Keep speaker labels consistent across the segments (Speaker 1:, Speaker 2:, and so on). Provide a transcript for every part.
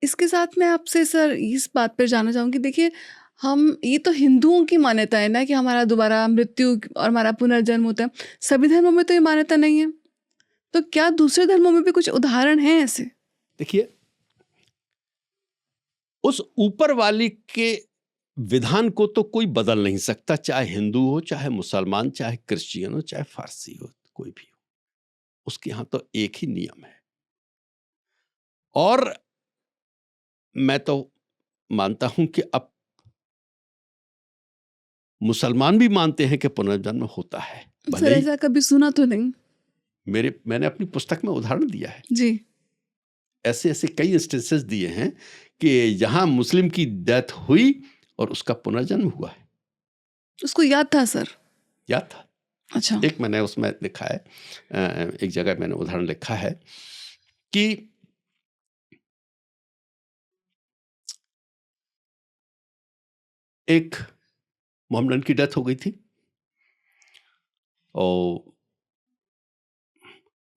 Speaker 1: इसके साथ मैं आपसे सर इस बात पर जानना चाहूँगी, देखिए हम ये तो हिंदुओं की मान्यता है ना कि हमारा दोबारा मृत्यु और हमारा पुनर्जन्म होता है। सभी धर्मों में तो ये मान्यता नहीं है। तो क्या दूसरे धर्मों में भी कुछ उदाहरण हैं ऐसे?
Speaker 2: देखिए, उस ऊपर वाली के विधान को तो कोई बदल नहीं सकता, चाहे हिंदू हो, चाहे मुसलमान, चाहे क्रिश्चियन हो, चाहे फारसी हो, कोई भी हो। उसके यहाँ तो एक ही नियम है। और मैं तो मानता हूं कि अब मुसलमान भी मानते हैं कि पुनर्जन्म होता है।
Speaker 1: सर ऐसा कभी सुना तो नहीं।
Speaker 2: मैंने अपनी पुस्तक में उदाहरण दिया है
Speaker 1: जी।
Speaker 2: ऐसे ऐसे कई इंस्टेंसेस दिए हैं कि यहाँ मुस्लिम की डेथ हुई और उसका पुनर्जन्म हुआ है।
Speaker 1: उसको याद था सर?
Speaker 2: याद था।
Speaker 1: अच्छा।
Speaker 2: एक मैंने उसमें लिखा है, एक जगह मैंने उदाहरण लिखा है कि एक मोहम्मदन की डेथ हो गई थी और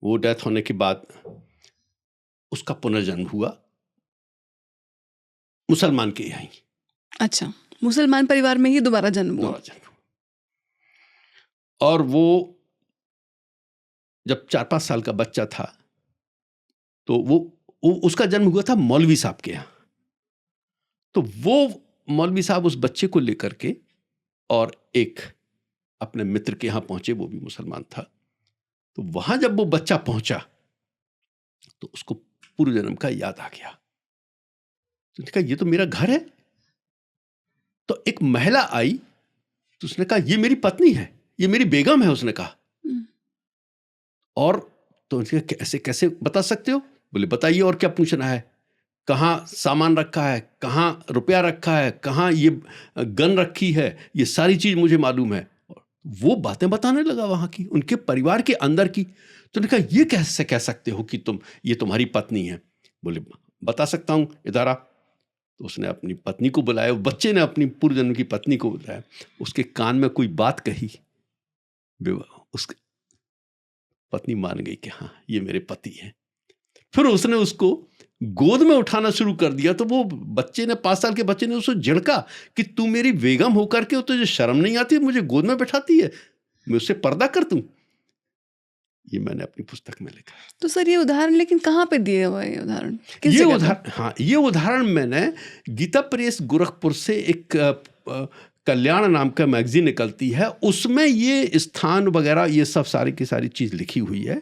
Speaker 2: वो डेथ होने के बाद उसका पुनर्जन्म हुआ मुसलमान के यहाँ।
Speaker 1: अच्छा, मुसलमान परिवार में ही दोबारा जन्म हुआ।
Speaker 2: और वो जब 4-5 साल का बच्चा था तो वो उसका जन्म हुआ था मौलवी साहब के यहाँ। तो वो मौलवी साहब उस बच्चे को लेकर के और एक अपने मित्र के यहाँ पहुंचे, वो भी मुसलमान था। तो वहां जब वो बच्चा पहुंचा तो उसको पूर्व जन्म का याद आ गया। तो उसने कहा ये तो मेरा घर है। तो एक महिला आई तो उसने कहा ये मेरी पत्नी है, ये मेरी बेगम है, उसने कहा। और तो उसने कहा ऐसे कैसे बता सकते हो? बोले बताइए और क्या पूछना है, कहाँ सामान रखा है, कहाँ रुपया रखा है, कहाँ ये गन रखी है, ये सारी चीज मुझे मालूम है। वो बातें बताने लगा वहां की, उनके परिवार के अंदर की। तो उन्होंने कहा ये कैसे कह सकते हो कि ये तुम्हारी पत्नी है? बोले बता सकता हूं, इधर आ। तो उसने अपनी पत्नी को बुलाया, बच्चे ने अपनी पूर्व जन्म की पत्नी को बुलाया, उसके कान में कोई बात कही, उसकी पत्नी मान गई कि हाँ ये मेरे पति हैं। फिर उसने उसको गोद में उठाना शुरू कर दिया। तो वो बच्चे ने, 5 साल के बच्चे ने उसको झिड़का कि तू मेरी बेगम होकर के तुझे शर्म नहीं आती, मुझे गोद में बैठाती है, मैं उससे पर्दा कर दूं। ये मैंने अपनी पुस्तक में लिखा।
Speaker 1: तो सर ये उदाहरण लेकिन कहाँ पे दिए हुए ये उदाहरण?
Speaker 2: ये उदाहरण मैंने गीता प्रेस गोरखपुर से एक कल्याण नाम का मैगजीन निकलती है, उसमें ये स्थान वगैरह ये सब सारी की सारी चीज लिखी हुई है।